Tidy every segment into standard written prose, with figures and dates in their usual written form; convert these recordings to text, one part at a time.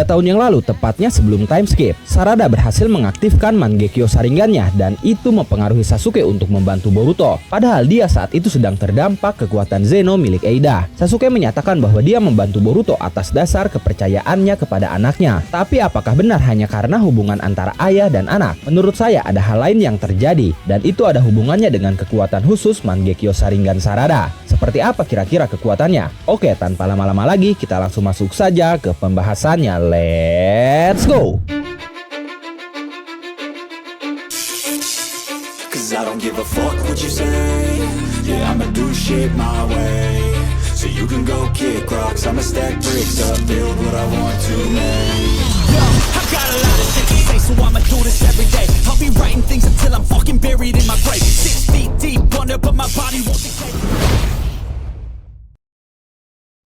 tahun yang lalu, tepatnya sebelum time skip, Sarada berhasil mengaktifkan Mangekyo Sharingan-nya dan itu mempengaruhi Sasuke untuk membantu Boruto. Padahal dia saat itu sedang terdampak kekuatan Zeno milik Eida. Sasuke menyatakan bahwa dia membantu Boruto atas dasar kepercayaannya kepada anaknya. Tapi apakah benar hanya karena hubungan antara ayah dan anak? Menurut saya ada hal lain yang terjadi dan itu ada hubungannya dengan kekuatan khusus Mangekyo Sharingan Sarada. Seperti apa kira-kira kekuatannya? Oke, tanpa lama-lama lagi kita langsung masuk saja ke pembahasannya. Let's go! Cause I don't give a fuck what you say. Yeah, I'ma do shit my way. So you can go kick rocks, I'ma stack bricks up, build what I want to make. Yo, I got a lot of shit to say, so I'ma do this every day. I'll be writing things until I'm fucking buried in my grave. 6 feet deep under, but my body won't decay.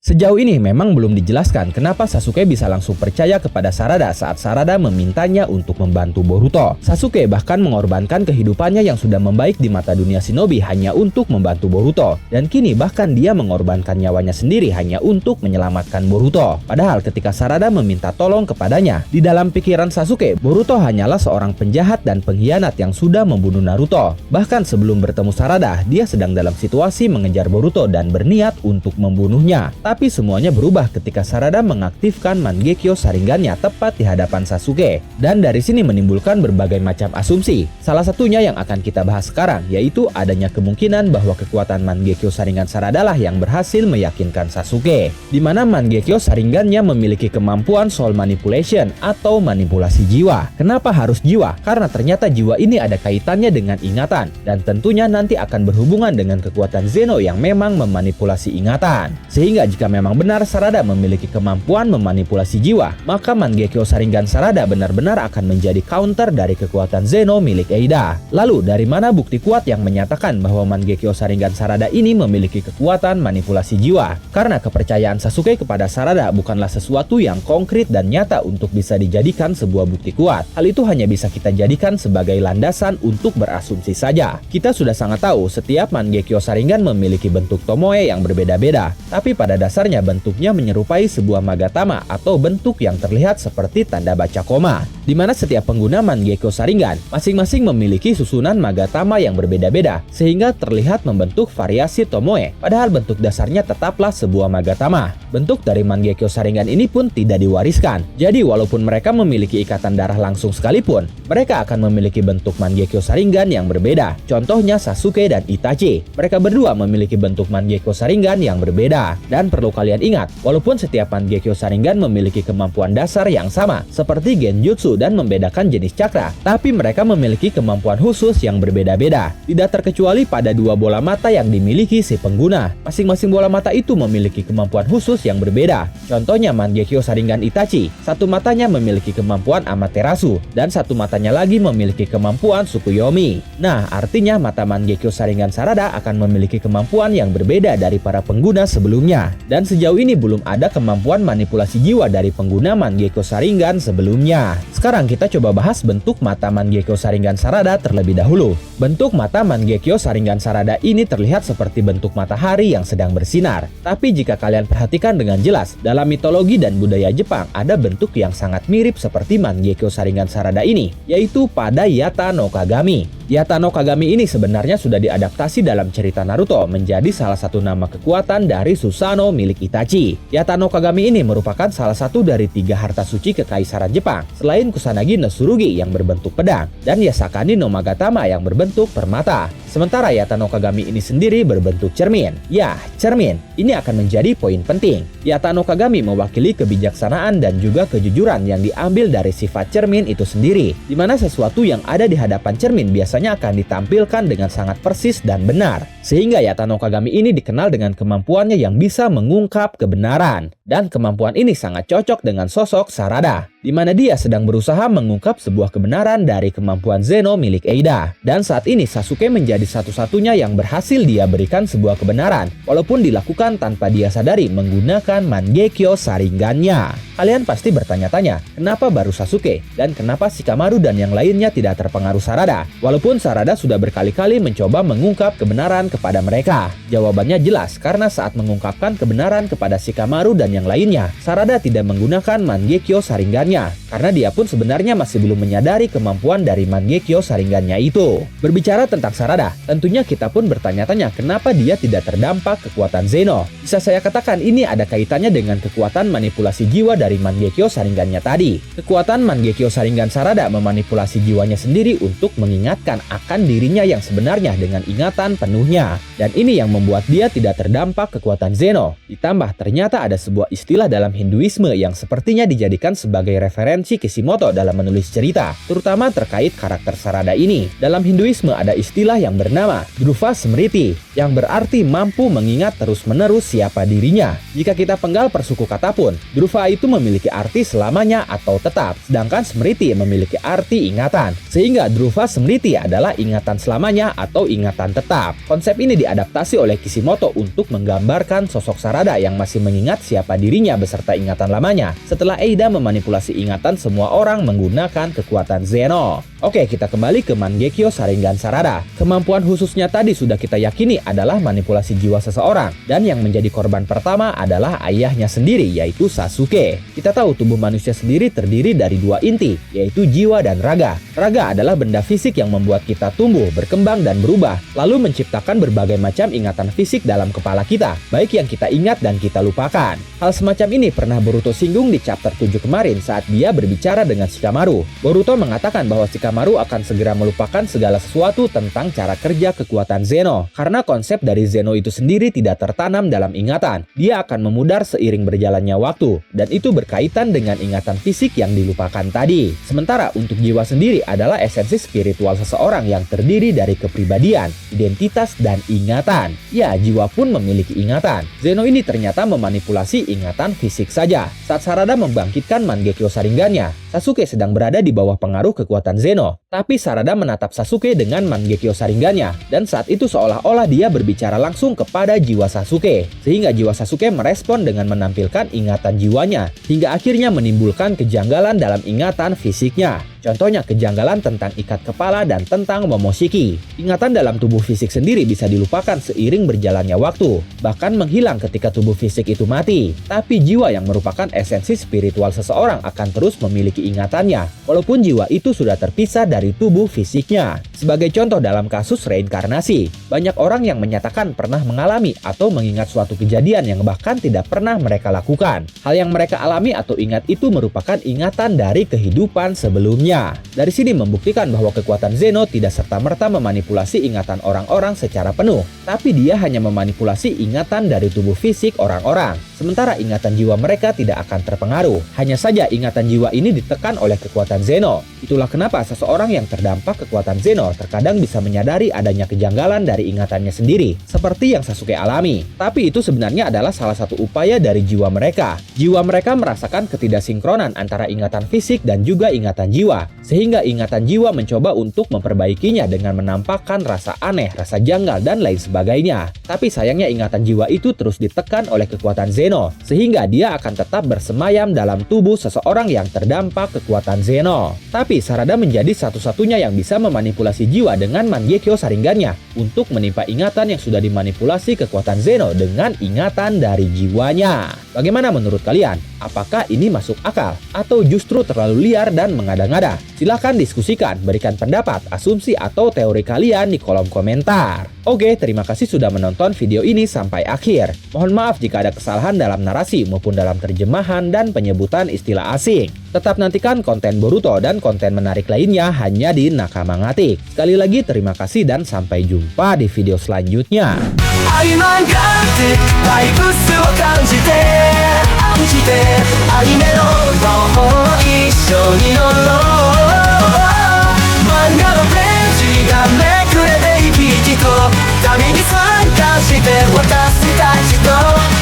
Sejauh ini memang belum dijelaskan kenapa Sasuke bisa langsung percaya kepada Sarada saat Sarada memintanya untuk membantu Boruto. Sasuke bahkan mengorbankan kehidupannya yang sudah membaik di mata dunia shinobi hanya untuk membantu Boruto. Dan kini bahkan dia mengorbankan nyawanya sendiri hanya untuk menyelamatkan Boruto. Padahal ketika Sarada meminta tolong kepadanya, di dalam pikiran Sasuke, Boruto hanyalah seorang penjahat dan pengkhianat yang sudah membunuh Naruto. Bahkan sebelum bertemu Sarada, dia sedang dalam situasi mengejar Boruto dan berniat untuk membunuhnya. Tapi semuanya berubah ketika Sarada mengaktifkan Mangekyo Sharingan-nya tepat di hadapan Sasuke. Dan dari sini menimbulkan berbagai macam asumsi. Salah satunya yang akan kita bahas sekarang, yaitu adanya kemungkinan bahwa kekuatan Mangekyo Sharingan Sarada lah yang berhasil meyakinkan Sasuke. Di mana Mangekyo Sharingan-nya memiliki kemampuan soul manipulation atau manipulasi jiwa. Kenapa harus jiwa? Karena ternyata jiwa ini ada kaitannya dengan ingatan. Dan tentunya nanti akan berhubungan dengan kekuatan Zeno yang memang memanipulasi ingatan. Sehingga jika memang benar Sarada memiliki kemampuan memanipulasi jiwa, maka Mangekyo Sharingan Sarada benar-benar akan menjadi counter dari kekuatan Zeno milik Eida. Lalu dari mana bukti kuat yang menyatakan bahwa Mangekyo Sharingan Sarada ini memiliki kekuatan manipulasi jiwa? Karena kepercayaan Sasuke kepada Sarada bukanlah sesuatu yang konkret dan nyata untuk bisa dijadikan sebuah bukti kuat. Hal itu hanya bisa kita jadikan sebagai landasan untuk berasumsi saja. Kita sudah sangat tahu setiap Mangekyo Sharingan memiliki bentuk tomoe yang berbeda-beda, tapi pada dasarnya bentuknya menyerupai sebuah magatama atau bentuk yang terlihat seperti tanda baca koma, di mana setiap pengguna Mangekyo Sharingan masing-masing memiliki susunan magatama yang berbeda-beda sehingga terlihat membentuk variasi tomoe, padahal bentuk dasarnya tetaplah sebuah magatama. Bentuk dari Mangekyo Sharingan ini pun tidak diwariskan. Jadi walaupun mereka memiliki ikatan darah langsung sekalipun, mereka akan memiliki bentuk Mangekyo Sharingan yang berbeda. Contohnya Sasuke dan Itachi. Mereka berdua memiliki bentuk Mangekyo Sharingan yang berbeda. Dan perlu kalian ingat, walaupun setiap Mangekyo Sharingan memiliki kemampuan dasar yang sama, seperti Genjutsu dan membedakan jenis cakra, tapi mereka memiliki kemampuan khusus yang berbeda-beda. Tidak terkecuali pada dua bola mata yang dimiliki si pengguna. Masing-masing bola mata itu memiliki kemampuan khusus yang berbeda. Contohnya Mangekyo Sharingan Itachi, satu matanya memiliki kemampuan Amaterasu, dan satu matanya lagi memiliki kemampuan Tsukuyomi. Nah, artinya mata Mangekyo Sharingan Sarada akan memiliki kemampuan yang berbeda dari para pengguna sebelumnya. Dan sejauh ini belum ada kemampuan manipulasi jiwa dari pengguna Mangekyo Sharingan sebelumnya. Sekarang kita coba bahas bentuk mata Mangekyo Sharingan Sarada terlebih dahulu. Bentuk mata Mangekyo Sharingan Sarada ini terlihat seperti bentuk matahari yang sedang bersinar. Tapi jika kalian perhatikan dengan jelas, dalam mitologi dan budaya Jepang ada bentuk yang sangat mirip seperti Mangekyo Sharingan Sarada ini, yaitu pada Yata no Kagami. Yata no Kagami ini sebenarnya sudah diadaptasi dalam cerita Naruto menjadi salah satu nama kekuatan dari Susanoo milik Itachi. Yata no Kagami ini merupakan salah satu dari 3 harta suci kekaisaran Jepang, selain Kusanagi no Tsurugi yang berbentuk pedang, dan Yasakani no Magatama yang berbentuk permata. Sementara Yata no Kagami ini sendiri berbentuk cermin. Ya, cermin. Ini akan menjadi poin penting. Yata no Kagami mewakili kebijaksanaan dan juga kejujuran yang diambil dari sifat cermin itu sendiri, di mana sesuatu yang ada di hadapan cermin biasanya akan ditampilkan dengan sangat persis dan benar. Sehingga Yata no Kagami ini dikenal dengan kemampuannya yang bisa mengungkap kebenaran. Dan kemampuan ini sangat cocok dengan sosok Sarada, di mana dia sedang berusaha mengungkap sebuah kebenaran dari kemampuan Zeno milik Eida. Dan saat ini Sasuke menjadi satu-satunya yang berhasil dia berikan sebuah kebenaran, walaupun dilakukan tanpa dia sadari menggunakan Mangekyo Sharingan-nya. Kalian pasti bertanya-tanya, kenapa baru Sasuke? Dan kenapa Shikamaru dan yang lainnya tidak terpengaruh Sarada? Walaupun Sarada sudah berkali-kali mencoba mengungkap kebenaran kepada mereka. Jawabannya jelas, karena saat mengungkapkan kebenaran kepada Shikamaru dan yang lainnya, Sarada tidak menggunakan Mangekyo Sharingan-nya karena dia pun sebenarnya masih belum menyadari kemampuan dari Mangekyo Sharingan-nya itu. Berbicara tentang Sarada, tentunya kita pun bertanya-tanya kenapa dia tidak terdampak kekuatan Zeno. Bisa saya katakan ini ada kaitannya dengan kekuatan manipulasi jiwa dari Mangekyo Sharingan-nya tadi. Kekuatan Mangekyo Sharingan Sarada memanipulasi jiwanya sendiri untuk mengingatkan akan dirinya yang sebenarnya dengan ingatan penuhnya. Dan ini yang membuat dia tidak terdampak kekuatan Zeno. Ditambah ternyata ada sebuah istilah dalam Hinduisme yang sepertinya dijadikan sebagai referensi Kishimoto dalam menulis cerita, terutama terkait karakter Sarada ini. Dalam Hinduisme ada istilah yang bernama Dhruva Smriti, yang berarti mampu mengingat terus-menerus siapa dirinya. Jika kita penggal per suku kata pun, Dhruva itu memiliki arti selamanya atau tetap, sedangkan Smriti memiliki arti ingatan. Sehingga Dhruva Smriti adalah ingatan selamanya atau ingatan tetap. Konsep ini diadaptasi oleh Kishimoto untuk menggambarkan sosok Sarada yang masih mengingat siapa dirinya beserta ingatan lamanya setelah Eida memanipulasi ingatan semua orang menggunakan kekuatan Zeno. Oke, kita kembali ke Mangekyo Sharingan Sarada. Kemampuan khususnya tadi sudah kita yakini adalah manipulasi jiwa seseorang, dan yang menjadi korban pertama adalah ayahnya sendiri, yaitu Sasuke. Kita tahu tubuh manusia sendiri terdiri dari dua inti, yaitu jiwa dan raga. Raga adalah benda fisik yang membuat kita tumbuh, berkembang, dan berubah, lalu menciptakan berbagai macam ingatan fisik dalam kepala kita, baik yang kita ingat dan kita lupakan. Hal semacam ini pernah Boruto singgung di chapter 7 kemarin saat dia berbicara dengan Shikamaru. Boruto mengatakan bahwa Shikamaru akan segera melupakan segala sesuatu tentang cara kerja kekuatan Zeno, karena konsep dari Zeno itu sendiri tidak tertanam dalam ingatan. Dia akan memudar seiring berjalannya waktu, dan itu berkaitan dengan ingatan fisik yang dilupakan tadi. Sementara untuk jiwa sendiri adalah esensi spiritual seseorang yang terdiri dari kepribadian, identitas, dan ingatan. Ya, jiwa pun memiliki ingatan. Zeno ini ternyata memanipulasi ingatan fisik saja. Saat Sarada membangkitkan Mangekyo Sharingan-nya, Sasuke sedang berada di bawah pengaruh kekuatan Zeno. Tapi Sarada menatap Sasuke dengan Mangekyo Sharingan-nya, dan saat itu seolah-olah dia berbicara langsung kepada jiwa Sasuke. Sehingga jiwa Sasuke merespon dengan menampilkan ingatan jiwanya, hingga akhirnya menimbulkan kejanggalan dalam ingatan fisiknya. Contohnya kejanggalan tentang ikat kepala dan tentang Momoshiki. Ingatan dalam tubuh fisik sendiri bisa dilupakan seiring berjalannya waktu, bahkan menghilang ketika tubuh fisik itu mati. Tapi jiwa yang merupakan esensi spiritual seseorang akan terus memiliki ingatannya, walaupun jiwa itu sudah terpisah dari tubuh fisiknya. Sebagai contoh dalam kasus reinkarnasi, banyak orang yang menyatakan pernah mengalami atau mengingat suatu kejadian yang bahkan tidak pernah mereka lakukan. Hal yang mereka alami atau ingat itu merupakan ingatan dari kehidupan sebelumnya. Dari sini membuktikan bahwa kekuatan Zeno tidak serta-merta memanipulasi ingatan orang-orang secara penuh, tapi dia hanya memanipulasi ingatan dari tubuh fisik orang-orang. Sementara ingatan jiwa mereka tidak akan terpengaruh. Hanya saja ingatan jiwa ini ditekan oleh kekuatan Zeno. Itulah kenapa seseorang yang terdampak kekuatan Zeno terkadang bisa menyadari adanya kejanggalan dari ingatannya sendiri, seperti yang Sasuke alami. Tapi itu sebenarnya adalah salah satu upaya dari jiwa mereka. Jiwa mereka merasakan ketidaksinkronan antara ingatan fisik dan juga ingatan jiwa, sehingga ingatan jiwa mencoba untuk memperbaikinya dengan menampakkan rasa aneh, rasa janggal, dan lain sebagainya. Tapi sayangnya ingatan jiwa itu terus ditekan oleh kekuatan Zeno, sehingga dia akan tetap bersemayam dalam tubuh seseorang yang terdampak kekuatan Zeno. Tapi Sarada menjadi satu-satunya yang bisa memanipulasi jiwa dengan Mangekyo Sharingan-nya untuk menimpa ingatan yang sudah dimanipulasi kekuatan Zeno dengan ingatan dari jiwanya. Bagaimana menurut kalian? Apakah ini masuk akal atau justru terlalu liar dan mengada-ngada? Silahkan diskusikan, berikan pendapat, asumsi, atau teori kalian di kolom komentar. Oke, terima kasih sudah menonton video ini sampai akhir. Mohon maaf jika ada kesalahan dalam narasi maupun dalam terjemahan dan penyebutan istilah asing. Tetap nantikan konten Boruto dan konten menarik lainnya hanya di Nakama Ngatik. Sekali lagi terima kasih dan sampai jumpa di video selanjutnya.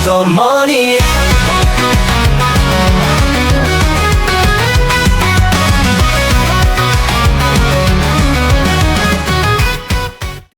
Coming